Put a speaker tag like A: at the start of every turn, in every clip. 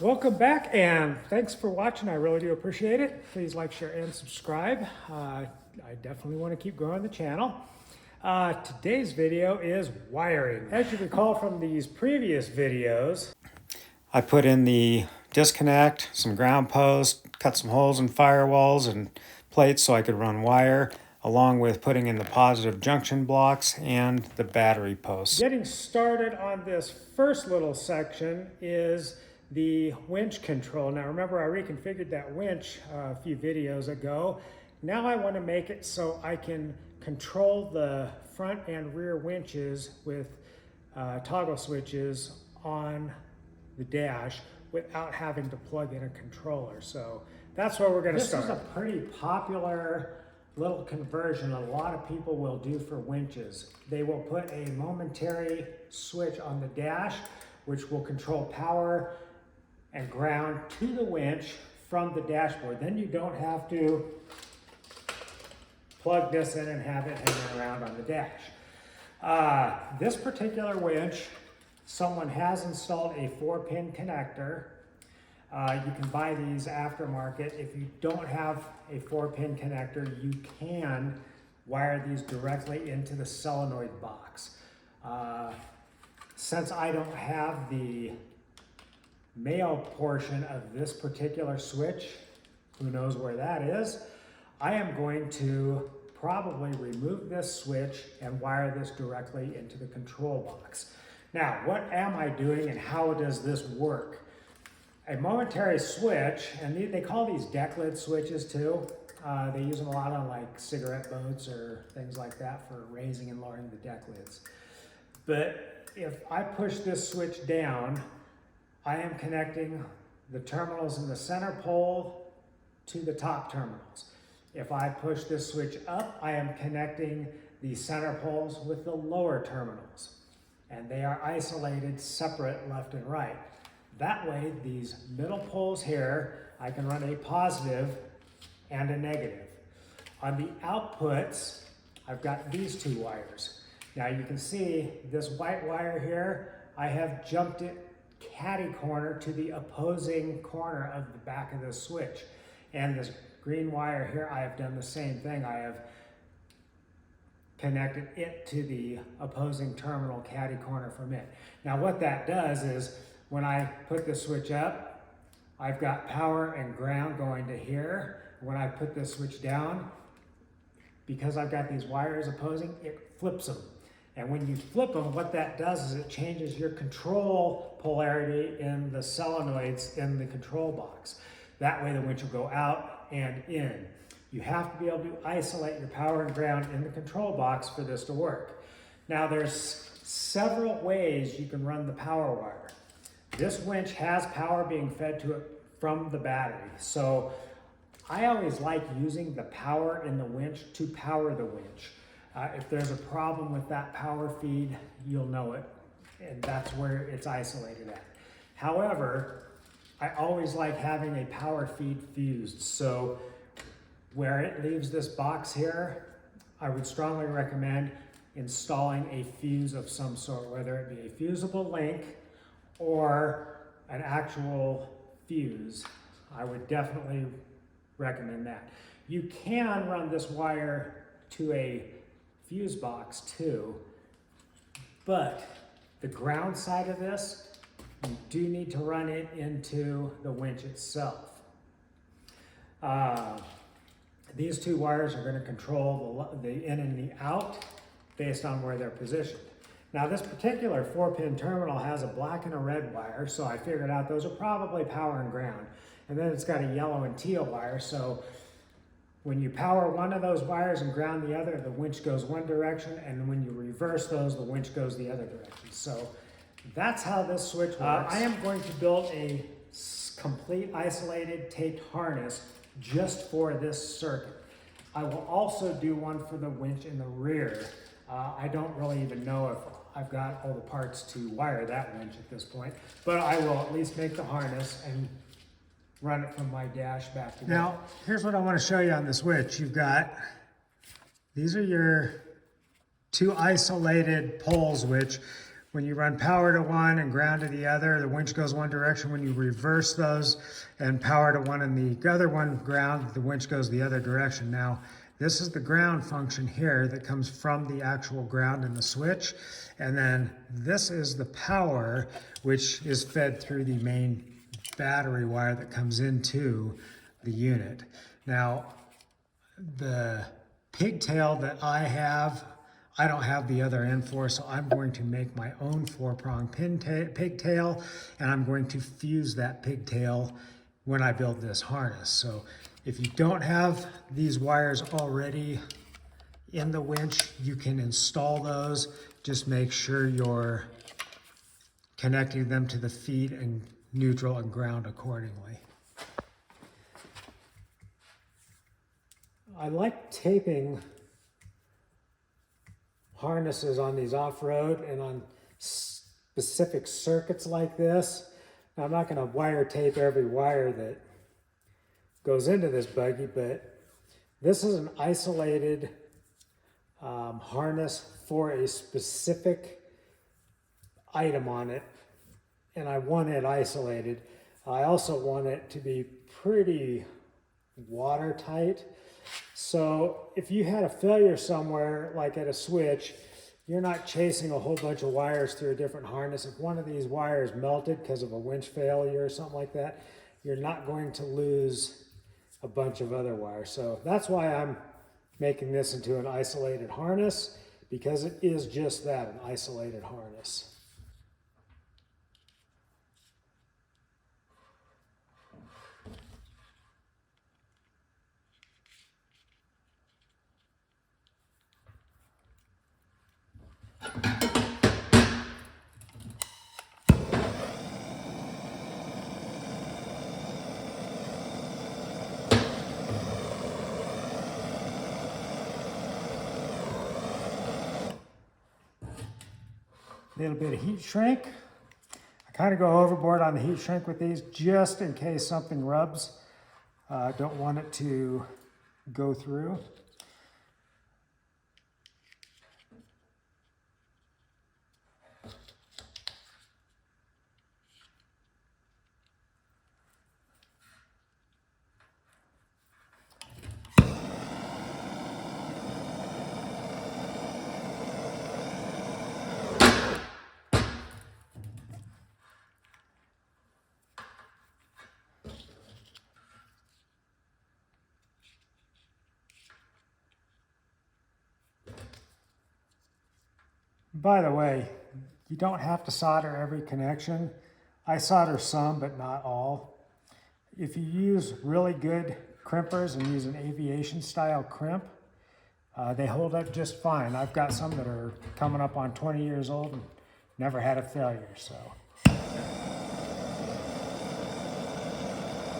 A: Welcome back and thanks for watching. I really do appreciate it. Please like, share, and subscribe. I definitely want to keep growing the channel. Today's video is wiring. As you recall from these previous videos, I put in the disconnect, some ground posts, cut some holes in firewalls and plates so I could run wire, along with putting in the positive junction blocks and the battery posts. Getting started on this first little section is the winch control. Now remember, I reconfigured that winch a few videos ago. Now I want to make it so I can control the front and rear winches with toggle switches on the dash without having to plug in a controller. So that's where we're going to start. This is a pretty popular little conversion a lot of people will do for winches. They will put a momentary switch on the dash, which will control power and ground to the winch from the dashboard. Then you don't have to plug this in and have it hanging around on the dash. This particular winch, someone has installed a 4-pin connector. You can buy these aftermarket. If you don't have a 4-pin connector, you can wire these directly into the solenoid box. Since I don't have the male portion of this particular switch, who knows where that is, I am going to probably remove this switch and wire this directly into the control box. Now, what am I doing and how does this work? A momentary switch, and they call these deck lid switches too. They use them a lot on like cigarette boats or things like that for raising and lowering the deck lids. But if I push this switch down, I am connecting the terminals in the center pole to the top terminals. If I push this switch up, I am connecting the center poles with the lower terminals. And they are isolated, separate left and right. That way, these middle poles here, I can run a positive and a negative. On the outputs, I've got these two wires. Now you can see this white wire here, I have jumped it catty corner to the opposing corner of the back of this switch. And this green wire here, I have done the same thing. I have connected it to the opposing terminal catty corner from it. Now what that does is when I put the switch up, I've got power and ground going to here. When I put this switch down, because I've got these wires opposing, it flips them. And when you flip them, what that does is it changes your control polarity in the solenoids in the control box. That way the winch will go out and in. You have to be able to isolate your power and ground in the control box for this to work. Now there's several ways you can run the power wire. This winch has power being fed to it from the battery. So I always like using the power in the winch to power the winch. If there's a problem with that power feed, you'll know it, and that's where it's isolated at. However, I always like having a power feed fused. So where it leaves this box here, I would strongly recommend installing a fuse of some sort, whether it be a fusible link or an actual fuse. I would definitely recommend that. You can run this wire to a fuse box too, but the ground side of this, you do need to run it into the winch itself. These two wires are going to control the in and the out based on where they're positioned. Now this particular 4-pin terminal has a black and a red wire, so I figured out those are probably power and ground. And then it's got a yellow and teal wire, so when you power one of those wires and ground the other, the winch goes one direction, and when you reverse those, the winch goes the other direction. So that's how this switch works. I am going to build a complete isolated taped harness just for this circuit. I will also do one for the winch in the rear. I don't really even know if I've got all the parts to wire that winch at this point, but I will at least make the harness and run it from my dash back to now. Here's what I want to show you on the switch. You've got, these are your two isolated poles, which when you run power to one and ground to the other, the winch goes one direction. When you reverse those and power to one and the other one ground, the winch goes the other direction. Now, this is the ground function here that comes from the actual ground in the switch. And then this is the power, which is fed through the main battery wire that comes into the unit. Now, the pigtail that I have, I don't have the other end for, so I'm going to make my own 4-prong pigtail, and I'm going to fuse that pigtail when I build this harness. So if you don't have these wires already in the winch, you can install those. Just make sure you're connecting them to the feed and neutral and ground accordingly. I like taping harnesses on these off-road and on specific circuits like this. Now, I'm not going to wire tape every wire that goes into this buggy, but this is an isolated harness for a specific item on it, and I want it isolated. I also want it to be pretty watertight. So if you had a failure somewhere, like at a switch, you're not chasing a whole bunch of wires through a different harness. If one of these wires melted because of a winch failure or something like that, you're not going to lose a bunch of other wires. So that's why I'm making this into an isolated harness, because it is just that, an isolated harness. A little bit of heat shrink. I kind of go overboard on the heat shrink with these just in case something rubs. Don't want it to go through. By the way, you don't have to solder every connection. I solder some, but not all. If you use really good crimpers and use an aviation style crimp, they hold up just fine. I've got some that are coming up on 20 years old and never had a failure, so.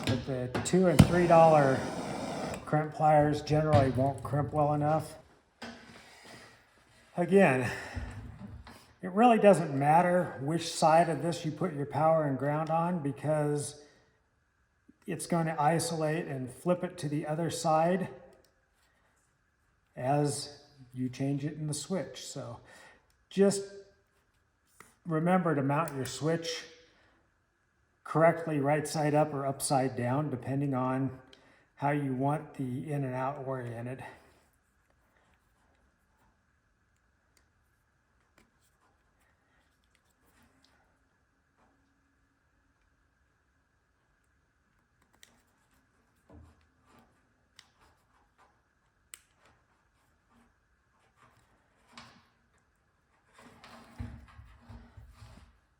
A: But the $2 and $3 crimp pliers generally won't crimp well enough. Again, it really doesn't matter which side of this you put your power and ground on, because it's going to isolate and flip it to the other side as you change it in the switch. So just remember to mount your switch correctly, right side up or upside down, depending on how you want the in and out oriented.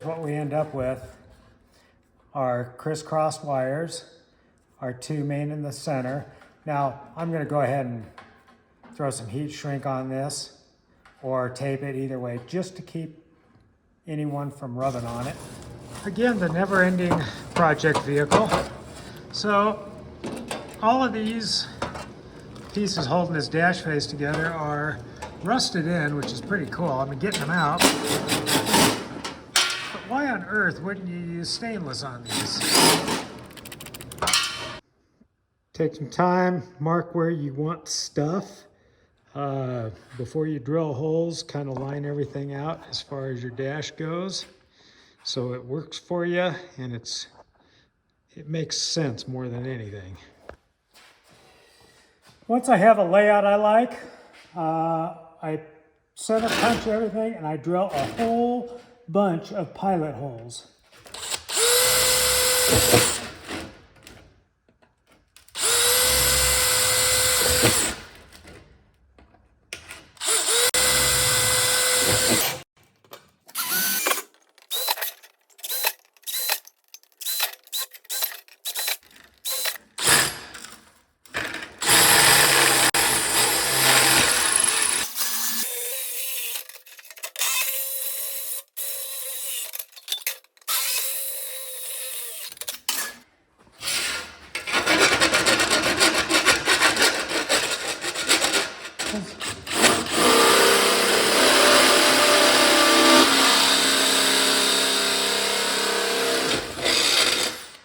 A: What we end up with are crisscross wires, our two main in the center. Now, I'm going to go ahead and throw some heat shrink on this or tape it, either way, just to keep anyone from rubbing on it. Again, the never-ending project vehicle. So all of these pieces holding this dash face together are rusted in, which is pretty cool. I'm getting them out. Why on earth wouldn't you use stainless on these? Take some time, mark where you want stuff. Before you drill holes, kind of line everything out as far as your dash goes, so it works for you and it makes sense more than anything. Once I have a layout I like, I center punch everything and I drill a whole bunch of pilot holes.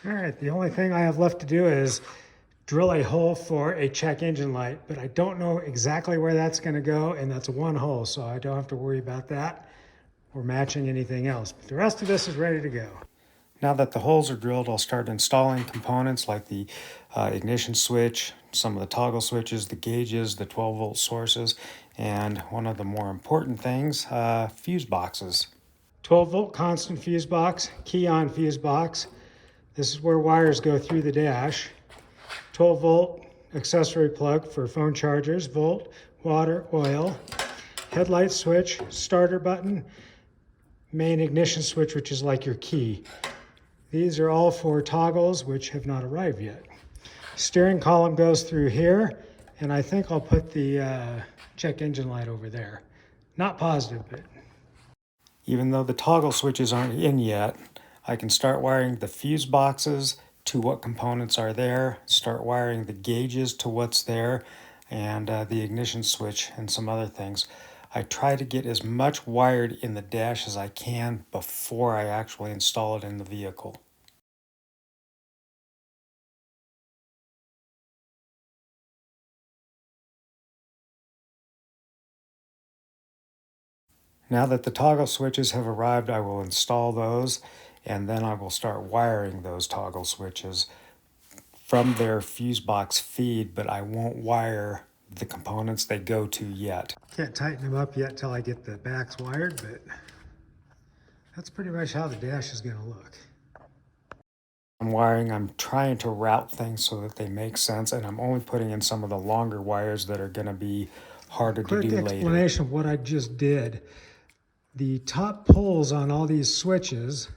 A: All right, the only thing I have left to do is drill a hole for a check engine light, but I don't know exactly where that's going to go, and that's one hole, so I don't have to worry about that or matching anything else. But the rest of this is ready to go. Now that the holes are drilled, I'll start installing components like the ignition switch, some of the toggle switches, the gauges, the 12-volt sources, and one of the more important things, fuse boxes. 12-volt constant fuse box, key-on fuse box. This is where wires go through the dash. 12-volt accessory plug for phone chargers, volt, water, oil. Headlight switch, starter button, main ignition switch, which is like your key. These are all for toggles, which have not arrived yet. Steering column goes through here, and I think I'll put the check engine light over there. Not positive, but... Even though the toggle switches aren't in yet, I can start wiring the fuse boxes to what components are there, start wiring the gauges to what's there, and the ignition switch and some other things. I try to get as much wired in the dash as I can before I actually install it in the vehicle. Now that the toggle switches have arrived, I will install those, and then I will start wiring those toggle switches from their fuse box feed, but I won't wire the components they go to yet. Can't tighten them up yet till I get the backs wired, but that's pretty much how the dash is going to look. I'm trying to route things so that they make sense, and I'm only putting in some of the longer wires that are going to be harder to do later. Quick explanation of what I just did. The top poles on all these switches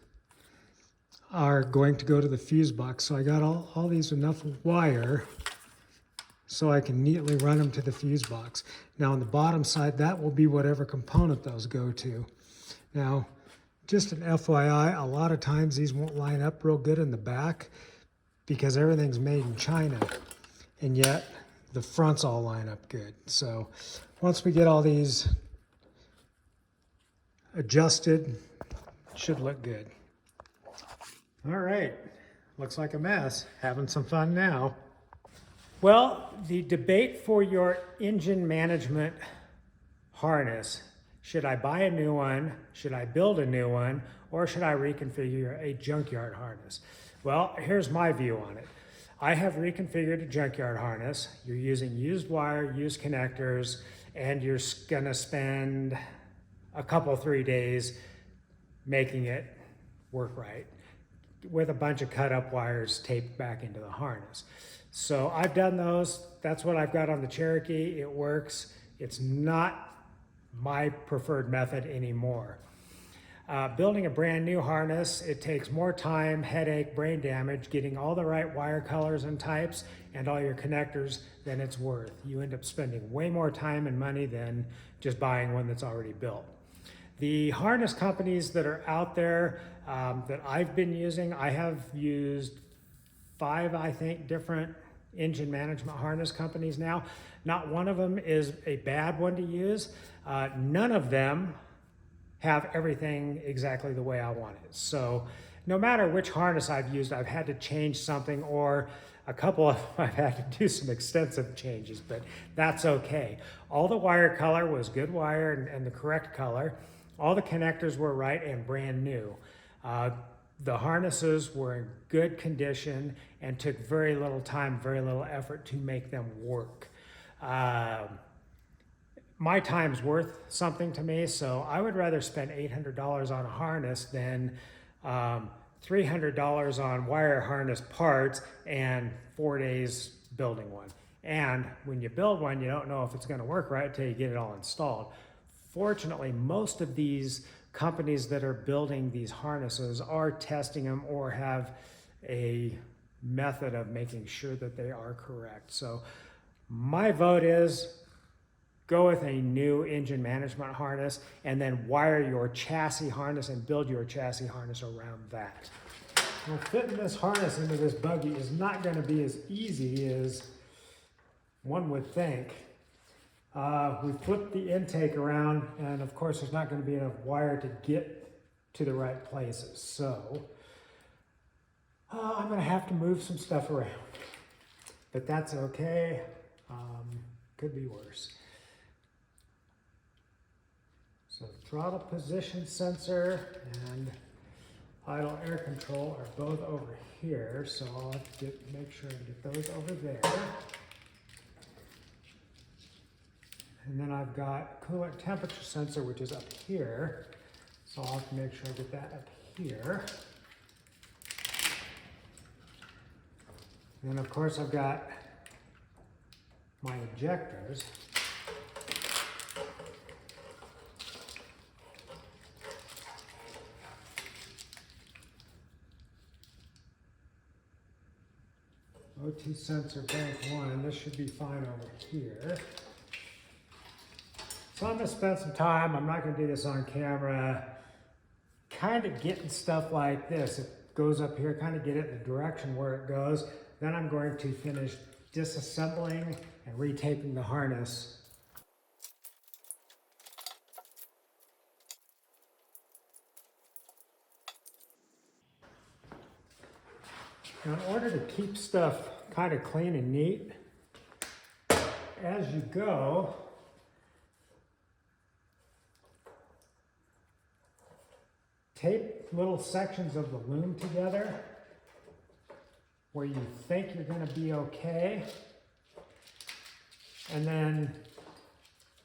A: are going to go to the fuse box. So I got all these enough wire so I can neatly run them to the fuse box. Now on the bottom side, that will be whatever component those go to. Now, just an FYI, a lot of times these won't line up real good in the back because everything's made in China, and yet the fronts all line up good. So once we get all these adjusted, it should look good. All right, looks like a mess. Having some fun now. Well, the debate for your engine management harness, should I buy a new one, should I build a new one, or should I reconfigure a junkyard harness? Well, here's my view on it. I have reconfigured a junkyard harness. You're using used wire, used connectors, and you're gonna spend a couple, 3 days making it work right with a bunch of cut up wires taped back into the harness. So I've done those. That's what I've got on the Cherokee. It works. It's not my preferred method anymore. Building a brand new harness, it takes more time, headache, brain damage, getting all the right wire colors and types and all your connectors than it's worth. You end up spending way more time and money than just buying one that's already built. The harness companies that are out there that I've been using, I have used 5, I think, different engine management harness companies now. Not one of them is a bad one to use. None of them have everything exactly the way I want it. So no matter which harness I've used, I've had to change something, or a couple of them I've had to do some extensive changes, but that's okay. All the wire color was good wire and the correct color. All the connectors were right and brand new. The harnesses were in good condition and took very little time, very little effort to make them work. My time's worth something to me, so I would rather spend $800 on a harness than $300 on wire harness parts and 4 days building one. And when you build one, you don't know if it's going to work right until you get it all installed. Fortunately, most of these companies that are building these harnesses are testing them or have a method of making sure that they are correct. So my vote is go with a new engine management harness and then wire your chassis harness and build your chassis harness around that. Well, fitting this harness into this buggy is not going to be as easy as one would think. We flipped the intake around, and of course there's not going to be enough wire to get to the right places. So I'm going to have to move some stuff around, but that's okay. Could be worse. So throttle position sensor and idle air control are both over here, so I'll have to make sure and get those over there. And then I've got coolant temperature sensor, which is up here, so I'll have to make sure I get that up here. And then of course I've got my injectors. O2 sensor bank 1, this should be fine over here. So I'm going to spend some time, I'm not going to do this on camera, kind of getting stuff like this. It goes up here, kind of get it in the direction where it goes. Then I'm going to finish disassembling and retaping the harness. Now, in order to keep stuff kind of clean and neat, as you go, tape little sections of the loom together where you think you're going to be okay. And then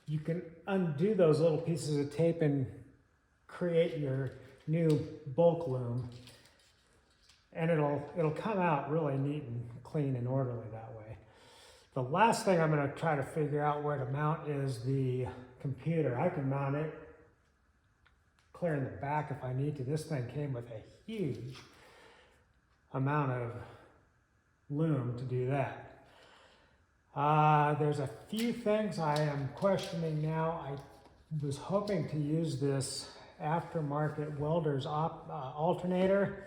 A: you can undo those little pieces of tape and create your new bulk loom. And it'll come out really neat and clean and orderly that way. The last thing I'm going to try to figure out where to mount is the computer. I can mount it clear in the back if I need to. This thing came with a huge amount of loom to do that. There's a few things I am questioning now. I was hoping to use this aftermarket welder's alternator,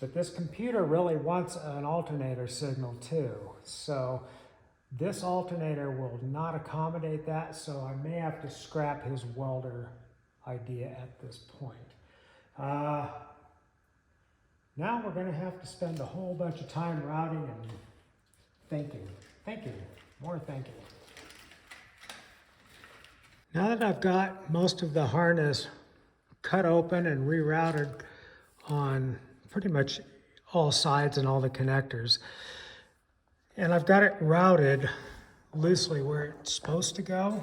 A: but this computer really wants an alternator signal too. So this alternator will not accommodate that, so I may have to scrap his welder idea at this point. Now we're going to have to spend a whole bunch of time routing and thinking, more thinking. Now that I've got most of the harness cut open and rerouted on pretty much all sides and all the connectors, and I've got it routed loosely where it's supposed to go,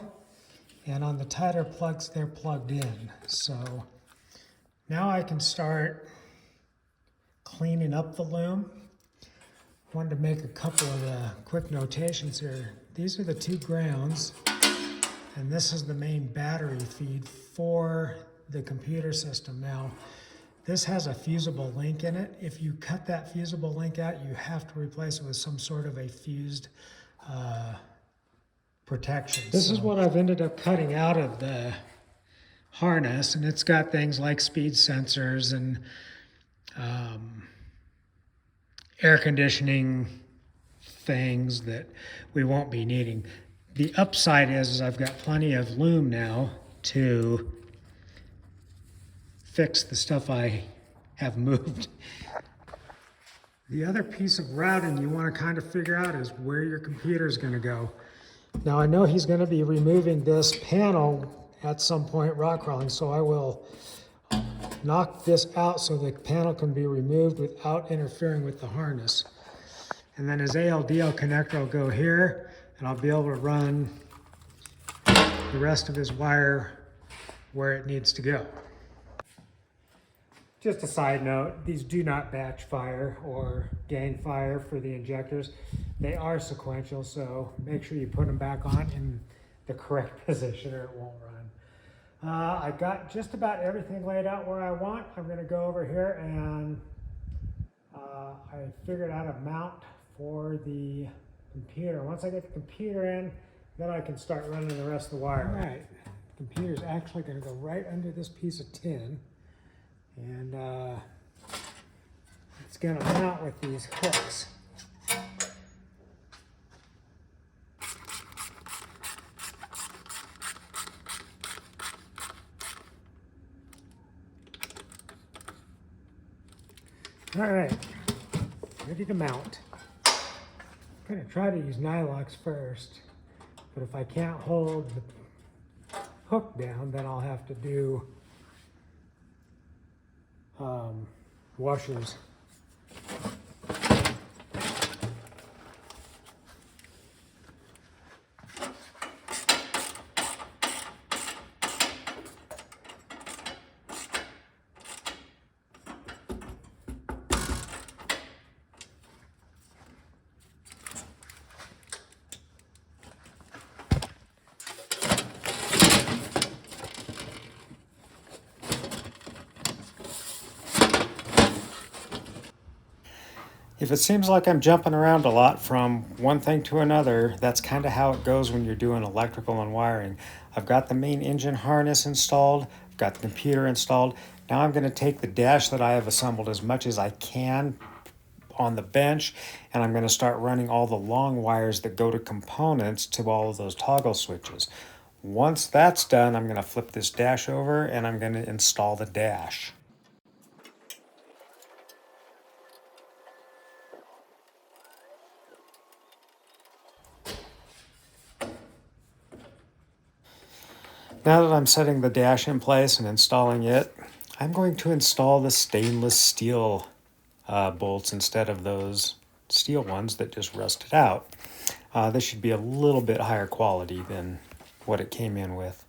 A: and on the tighter plugs they're plugged in. So now I can start cleaning up the loom. I wanted to make a couple of quick notations here. These are the two grounds, and this is the main battery feed for the computer system. Now, this has a fusible link in it. If you cut that fusible link out, you have to replace it with some sort of a fused protection. This is what I've ended up cutting out of the harness, and it's got things like speed sensors and air conditioning things that we won't be needing. The upside is I've got plenty of loom now to fix the stuff I have moved. The other piece of routing you want to kind of figure out is where your computer is going to go. Now I know he's going to be removing this panel at some point rock crawling, so I will knock this out so the panel can be removed without interfering with the harness. And then his ALDL connector will go here, and I'll be able to run the rest of his wire where it needs to go. Just a side note, these do not batch fire or gain fire for the injectors. They are sequential, so make sure you put them back on in the correct position or it won't run. I got just about everything laid out where I want. I'm gonna go over here and I figured out a mount for the computer. Once I get the computer in, then I can start running the rest of the wire. All right, the computer's actually gonna go right under this piece of tin. And it's going to mount with these hooks. All right, ready to mount. I'm going to try to use nylox first, but if I can't hold the hook down, then I'll have to do washers. If it seems like I'm jumping around a lot from one thing to another, that's kind of how it goes when you're doing electrical and wiring. I've got the main engine harness installed, I've got the computer installed. Now I'm going to take the dash that I have assembled as much as I can on the bench, and I'm going to start running all the long wires that go to components to all of those toggle switches. Once that's done, I'm going to flip this dash over and I'm going to install the dash. Now that I'm setting the dash in place and installing it, I'm going to install the stainless steel bolts instead of those steel ones that just rusted out. This should be a little bit higher quality than what it came in with.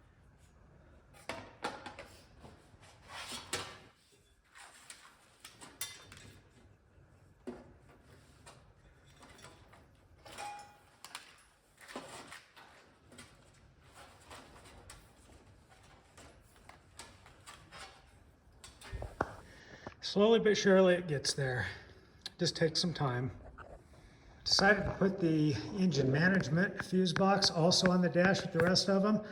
A: Slowly but surely it gets there. Just takes some time. Decided to put the engine management fuse box also on the dash with the rest of them.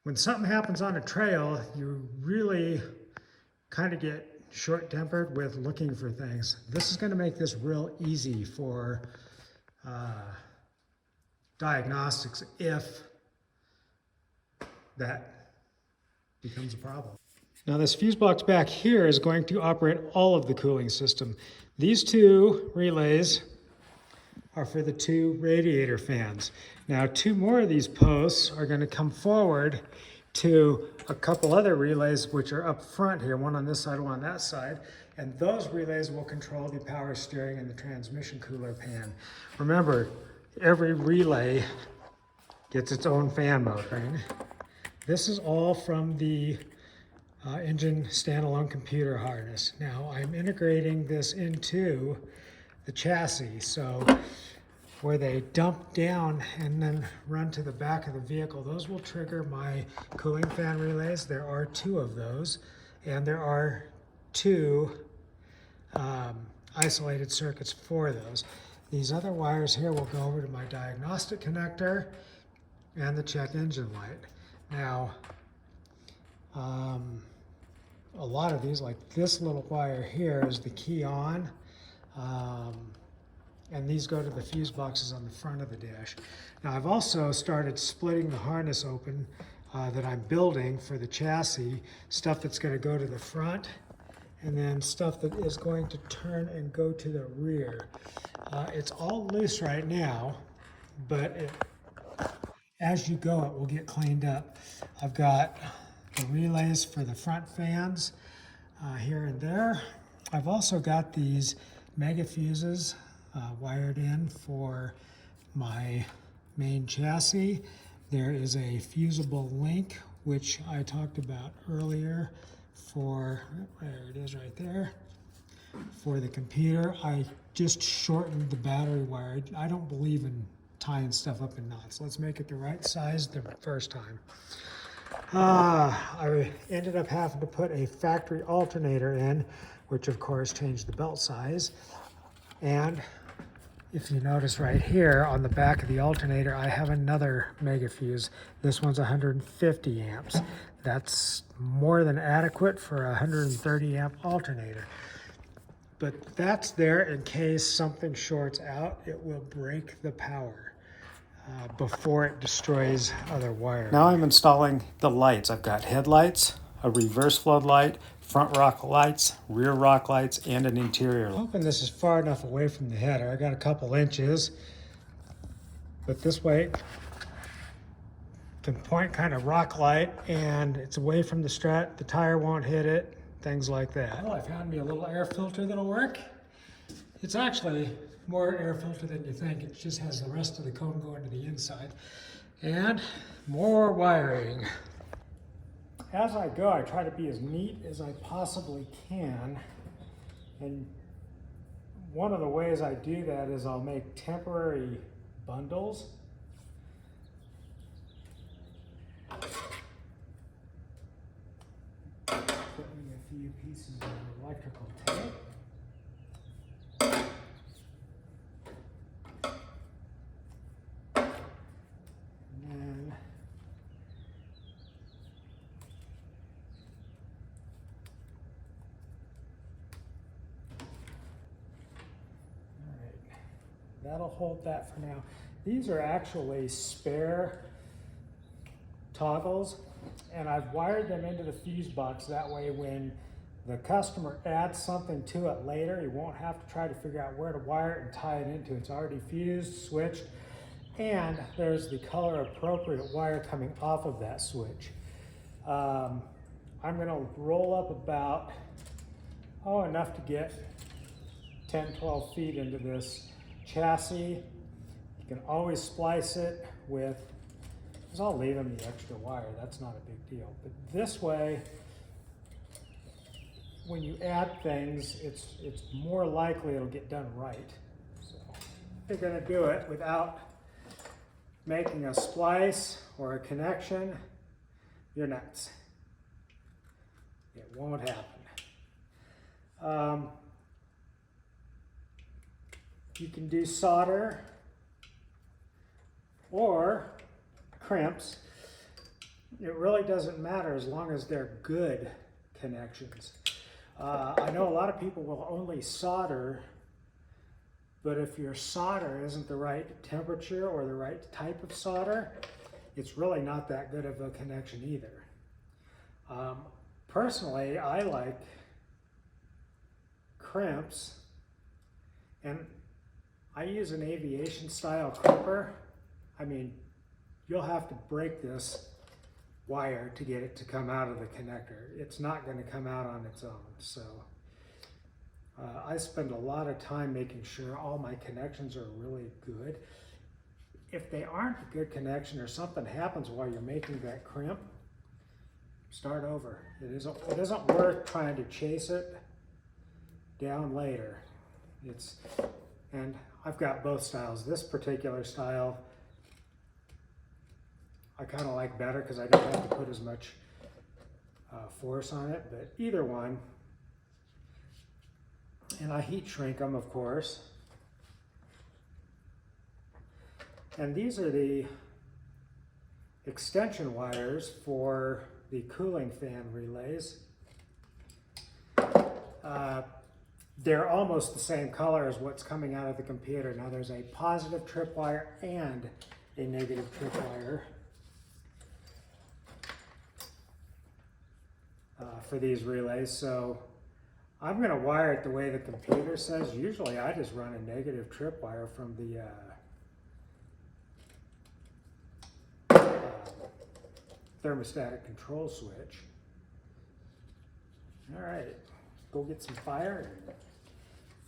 A: When something happens on a trail, you really kind of get short-tempered with looking for things. This is going to make this real easy for diagnostics if that becomes a problem. Now this fuse box back here is going to operate all of the cooling system. These two relays are for the two radiator fans. Now 2 more of these posts are going to come forward to a couple other relays which are up front here, one on this side, one on that side, and those relays will control the power steering and the transmission cooler pan. Remember, every relay gets its own fan mode, right? This is all from the engine standalone computer harness. Now I'm integrating this into the chassis, so where they dump down and then run to the back of the vehicle, those will trigger my cooling fan relays. There are 2 of those, and there are 2 isolated circuits for those. These other wires here will go over to my diagnostic connector and the check engine light. Now, a lot of these, like this little wire here, is the key on, and these go to the fuse boxes on the front of the dash. Now I've also started splitting the harness open that I'm building for the chassis, stuff that's going to go to the front and then stuff that is going to turn and go to the rear. It's all loose right now, but as you go, it will get cleaned up. I've got the relays for the front fans here and there. I've also got these mega fuses wired in for my main chassis. There is a fusible link, which I talked about earlier for, there it is right there, for the computer. I just shortened the battery wire. I don't believe in tying stuff up in knots. Let's make it the right size the first time. I ended up having to put a factory alternator in, which of course changed the belt size. And if you notice right here on the back of the alternator, I have another mega fuse. This one's 150 amps. That's more than adequate for a 130 amp alternator. But that's there in case something shorts out. It will break the power before it destroys other wires. Now I'm installing the lights. I've got headlights, a reverse flow light, front rock lights, rear rock lights, and an interior light. I'm hoping this is far enough away from the header. I got a couple inches, but this way can point kind of rock light, and it's away from the strut. The tire won't hit it, things like that. Well, I found me a little air filter that'll work. It's actually more air filter than you think. It just has the rest of the cone going to the inside. And more wiring. As I go, I try to be as neat as I possibly can. And one of the ways I do that is I'll make temporary bundles. Putting a few pieces of electrical tape. That'll hold that for now. These are actually spare toggles, and I've wired them into the fuse box. That way when the customer adds something to it later, he won't have to try to figure out where to wire it and tie it into. It's already fused, switched, and there's the color appropriate wire coming off of that switch. I'm gonna roll up about, enough to get 10, 12 feet into this chassis. You can always splice it with, because I'll leave them the extra wire, that's not a big deal. But this way, when you add things, it's more likely it'll get done right. So if you're gonna do it without making a splice or a connection, you're nuts. It won't happen. You can do solder or crimps. It really doesn't matter as long as they're good connections. I know a lot of people will only solder, but if your solder isn't the right temperature or the right type of solder, it's really not that good of a connection either. Personally, I like crimps, and I use an aviation style crimper. I mean, you'll have to break this wire to get it to come out of the connector. It's not going to come out on its own. So I spend a lot of time making sure all my connections are really good. If they aren't a good connection or something happens while you're making that crimp, start over. It isn't worth trying to chase it down later. And I've got both styles. This particular style I kind of like better because I don't have to put as much force on it, but either one. And I heat shrink them, of course. And these are the extension wires for the cooling fan relays. They're almost the same color as what's coming out of the computer. Now there's a positive tripwire and a negative tripwire for these relays. So I'm going to wire it the way the computer says. Usually I just run a negative tripwire from the thermostatic control switch. All right, go get some fire and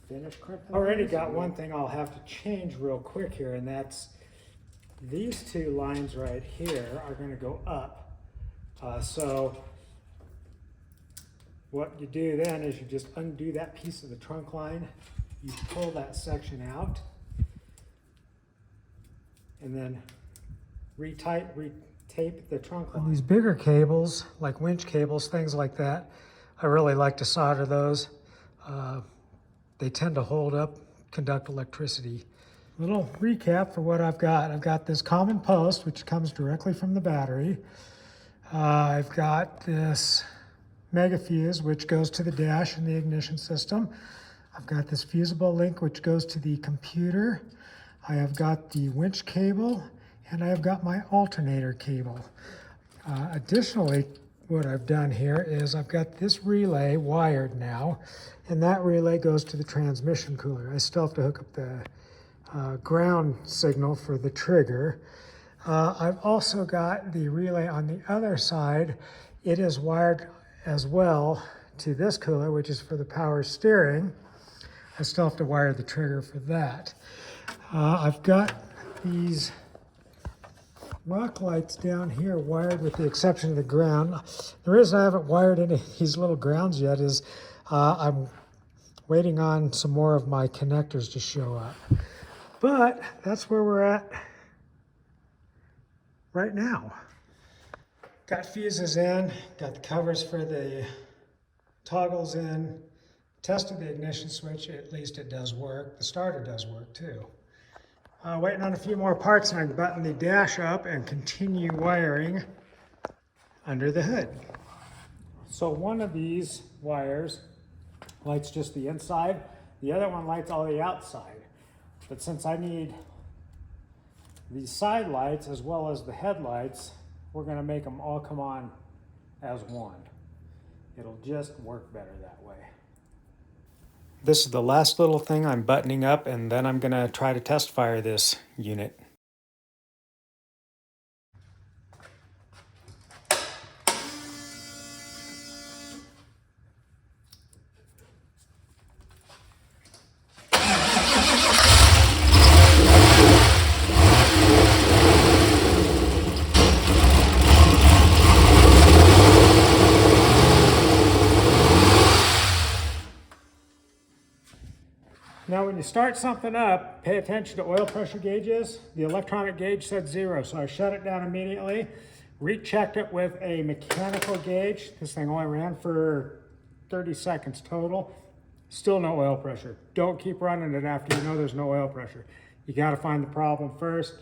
A: finish crimping. Already got one thing I'll have to change real quick here, and that's these two lines right here are going to go up. So what you do then is you just undo that piece of the trunk line, you pull that section out, and then retape the trunk line. These bigger cables, like winch cables, things like that, I really like to solder those. They tend to hold up, conduct electricity. Little recap for what I've got. I've got this common post, which comes directly from the battery. I've got this mega fuse, which goes to the dash in the ignition system. I've got this fusible link, which goes to the computer. I have got the winch cable, and I have got my alternator cable. Additionally, what I've done here is I've got this relay wired now, and that relay goes to the transmission cooler. I still have to hook up the ground signal for the trigger. I've also got the relay on the other side. It is wired as well to this cooler, which is for the power steering. I still have to wire the trigger for that. I've got these rock lights down here wired with the exception of the ground. The reason I haven't wired any of these little grounds yet is I'm waiting on some more of my connectors to show up. But that's where we're at right now. Got fuses in, got the covers for the toggles in, tested the ignition switch, at least it does work. The starter does work too. Waiting on a few more parts, and I can button the dash up and continue wiring under the hood. So one of these wires lights just the inside, the other one lights all the outside. But since I need these side lights as well as the headlights, we're going to make them all come on as one. It'll just work better that way. This is the last little thing I'm buttoning up, and then I'm going to try to test fire this unit. Now when you start something up, pay attention to oil pressure gauges. The electronic gauge said 0, so I shut it down immediately, rechecked it with a mechanical gauge. This thing only ran for 30 seconds total. Still no oil pressure. Don't keep running it after you know there's no oil pressure. You gotta find the problem first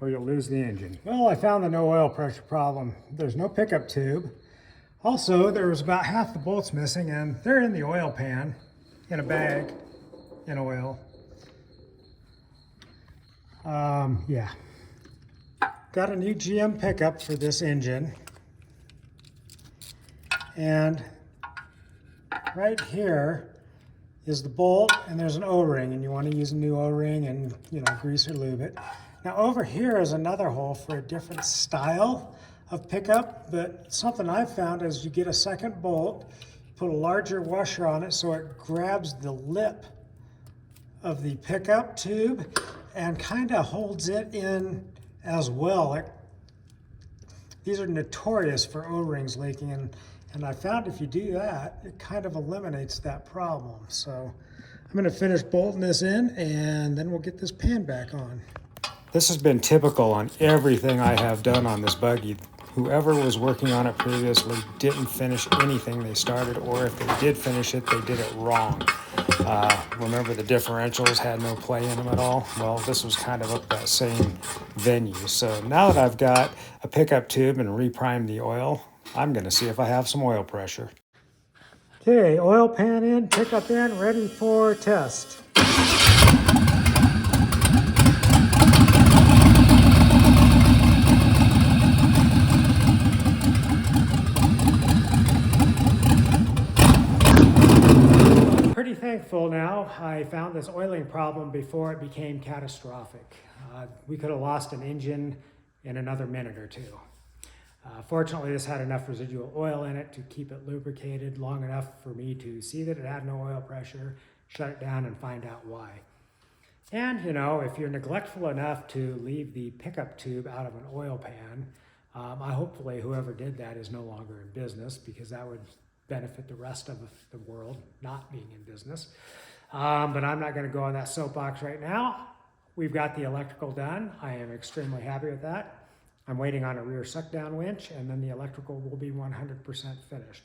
A: or you'll lose the engine. Well, I found the no oil pressure problem. There's no pickup tube. Also, there was about half the bolts missing, and they're in the oil pan in a bag. In oil. Yeah. Got a new GM pickup for this engine. And right here is the bolt, and there's an O-ring, and you want to use a new O-ring and, grease or lube it. Now over here is another hole for a different style of pickup, but something I've found is you get a second bolt, put a larger washer on it so it grabs the lip of the pickup tube and kind of holds it in as well. These are notorious for O-rings leaking, and I found if you do that, it kind of eliminates that problem. So I'm going to finish bolting this in, and then we'll get this pan back on. This has been typical on everything I have done on this buggy. Whoever was working on it previously didn't finish anything they started, or if they did finish it, they did it wrong. Remember the differentials had no play in them at all? Well, this was kind of up that same venue. So now that I've got a pickup tube and reprimed the oil, I'm going to see if I have some oil pressure. Okay, oil pan in, pickup in, ready for test. thankful now I found this oiling problem before it became catastrophic. We could have lost an engine in another minute or two. Fortunately, this had enough residual oil in it to keep it lubricated long enough for me to see that it had no oil pressure, shut it down, and find out why. And, you know, if you're neglectful enough to leave the pickup tube out of an oil pan, hopefully whoever did that is no longer in business, because that would benefit the rest of the world not being in business. But I'm not going to go on that soapbox right now. We've got the electrical done. I am extremely happy with that. I'm waiting on a rear suck down winch, and then the electrical will be 100% finished.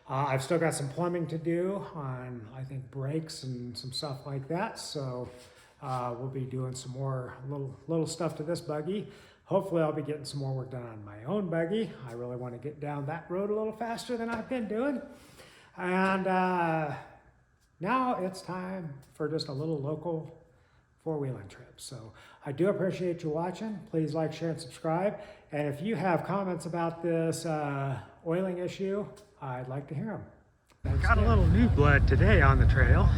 A: I've still got some plumbing to do on, I think, brakes and some stuff like that. So we'll be doing some more little stuff to this buggy. Hopefully I'll be getting some more work done on my own buggy. I really want to get down that road a little faster than I've been doing. And now it's time for just a little local four-wheeling trip. So I do appreciate you watching. Please like, share, and subscribe. And if you have comments about this oiling issue, I'd like to hear them. Thanks again. Got a little new blood today on the trail.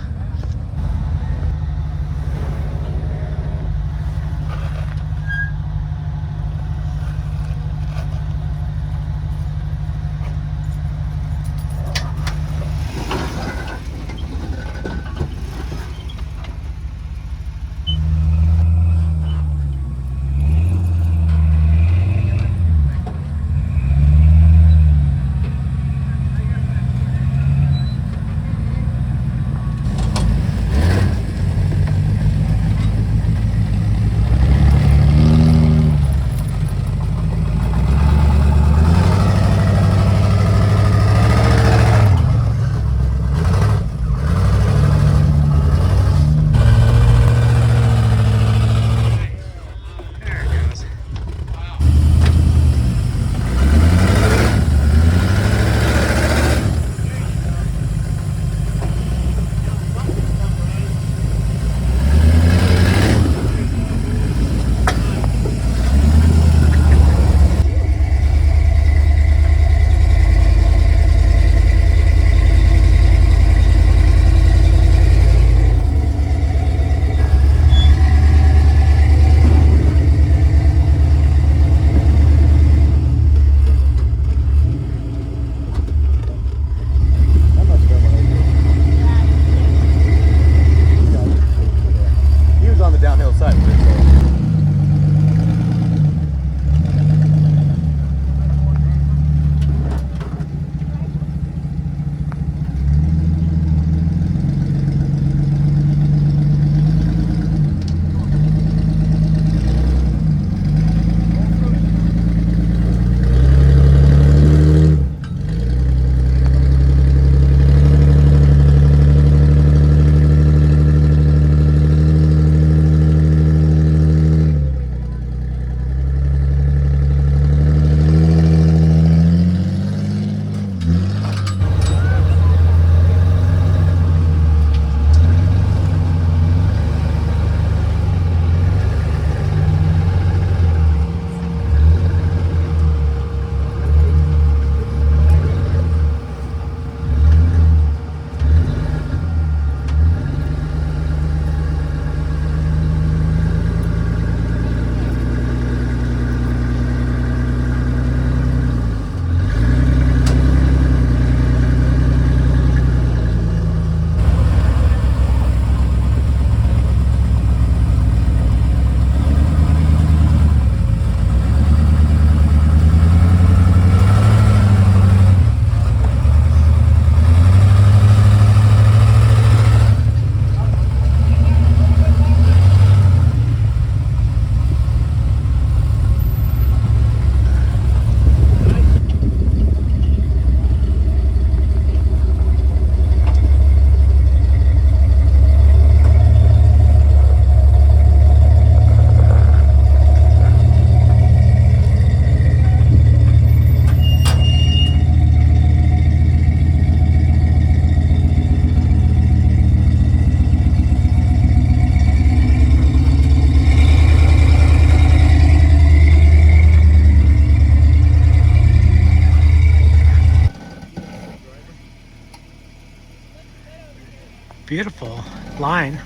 A: Beautiful line.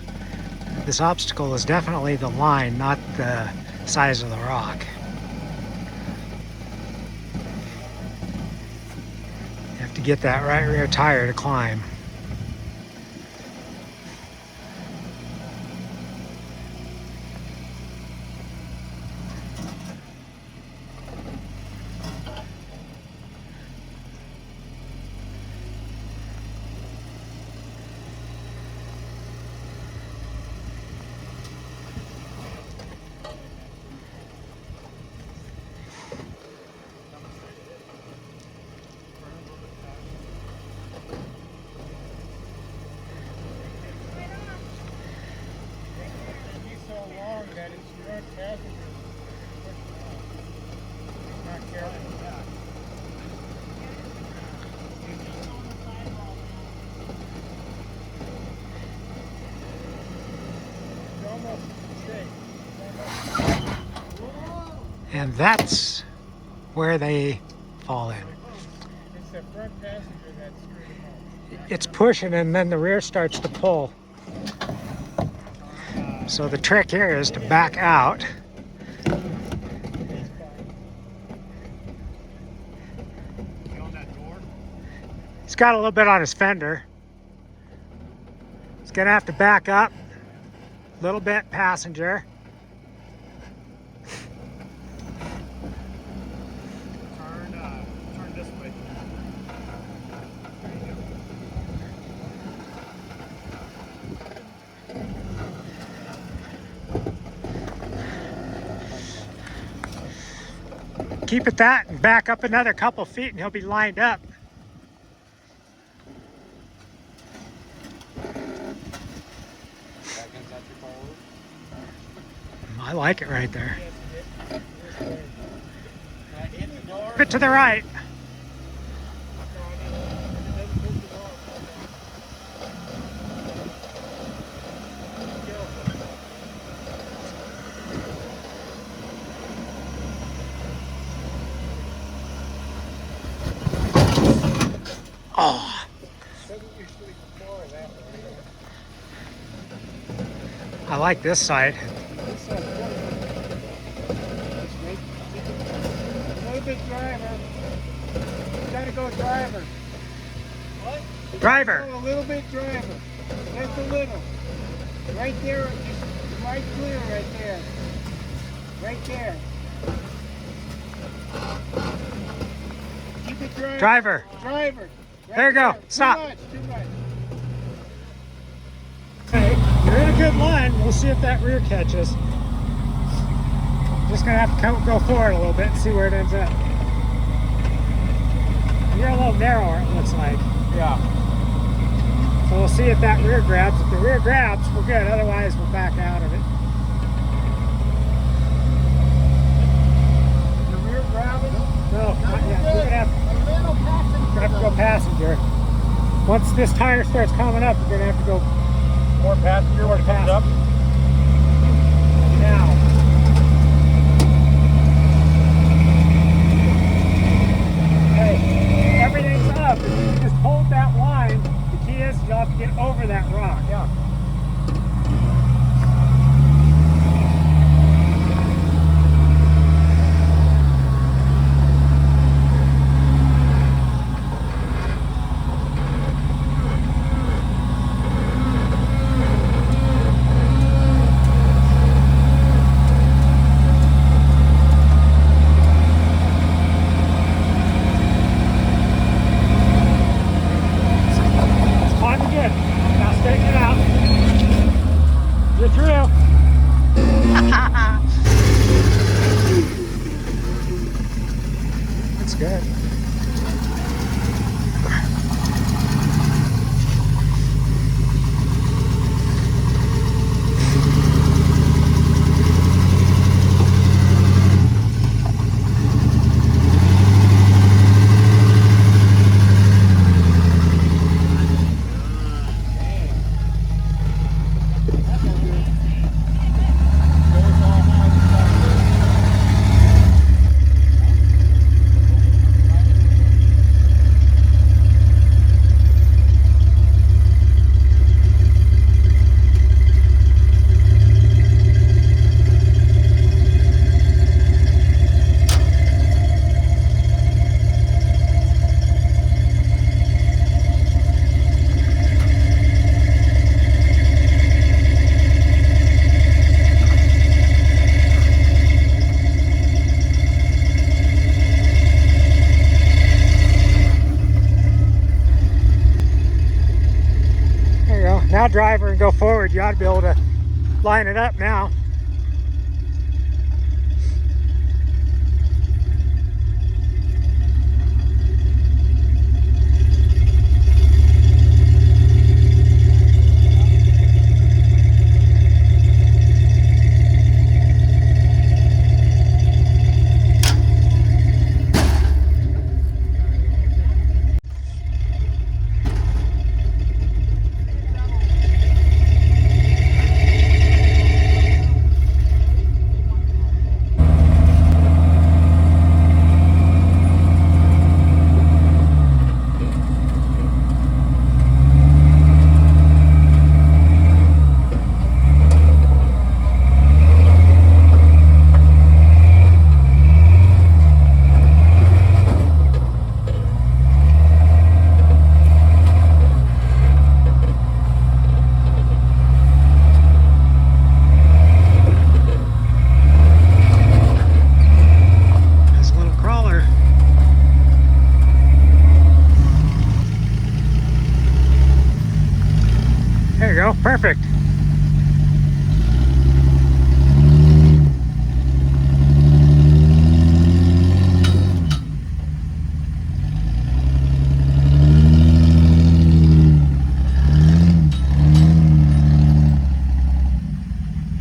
A: This obstacle is definitely the line, not the size of the rock. You have to get that right rear tire to climb. And that's where they fall in.
B: It's the front passenger that screwed him up.
A: It's pushing and then the rear starts to pull. So the trick here is to back out. He's got a little bit on his fender. He's gonna have to back up. A little bit passenger.
B: Turn this way. There you go.
A: Keep at that and back up another couple feet and he'll be lined up. I like it right there. A bit to the right. Oh. I like this side.
B: A little bit driver. You gotta go driver. What?
A: Driver.
B: Go a little bit driver. Just a little. Right there, just right clear right there. Right there. Keep it driver.
A: Driver.
B: Driver. Right
A: There you go. Stop.
B: Too much.
A: Okay, you're in a good line. We'll see if that rear catches. Just gonna have to go forward a little bit and see where it ends up. You're a little narrower, it looks like.
B: Yeah.
A: So we'll see if that rear grabs. If the rear grabs, we're good. Otherwise, we'll back out of it.
B: The rear grabbing?
A: No, not yet. We're gonna have
B: A little passenger.
A: to go passenger. Once this tire starts coming up, we're gonna have to go
B: More passenger when it comes up?
A: now. Okay, everything's up. If you just hold that line, the key is you'll have to get over that rock.
B: Yeah.
A: good. Now driver, and go forward. You ought to be able to line it up now. There you go, perfect.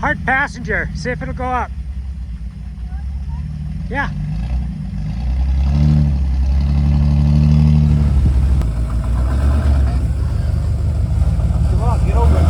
A: Hard passenger, see if it'll go up. Yeah.
B: Come on, get over it.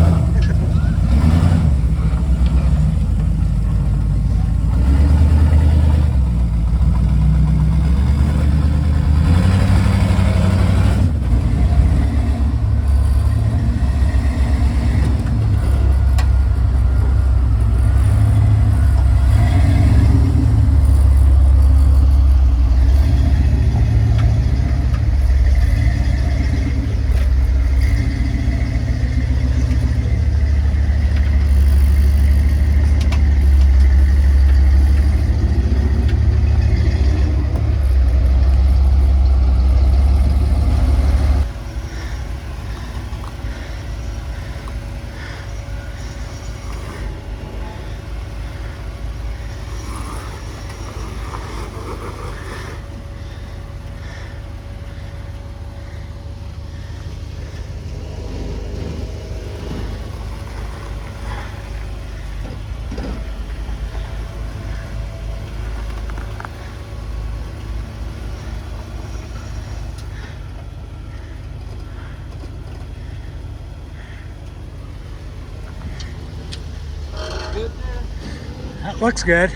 A: That looks good.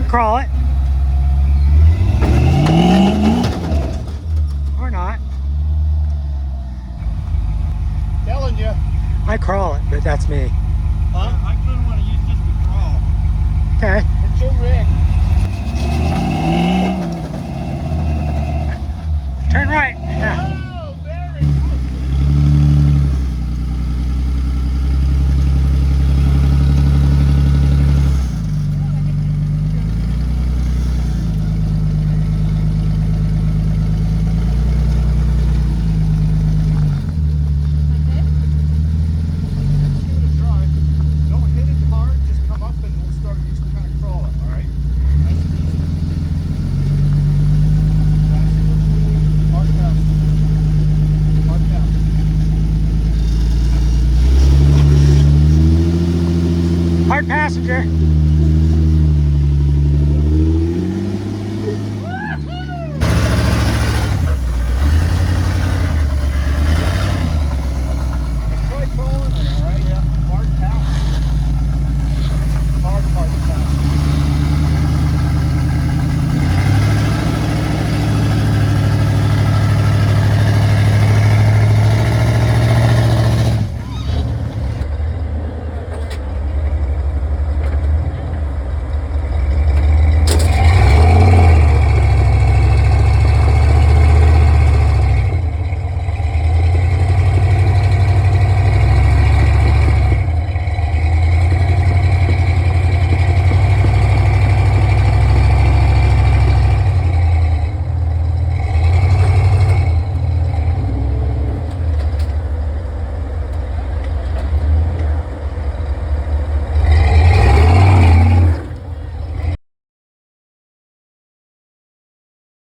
A: Crawl it. Or not.
B: Telling you.
A: I crawl it, but that's me.
B: Huh? I couldn't want to use just the crawl.
A: Okay.
B: It's your rig.
A: Turn right. Yeah.
B: Oh, very good.
A: Hard passenger.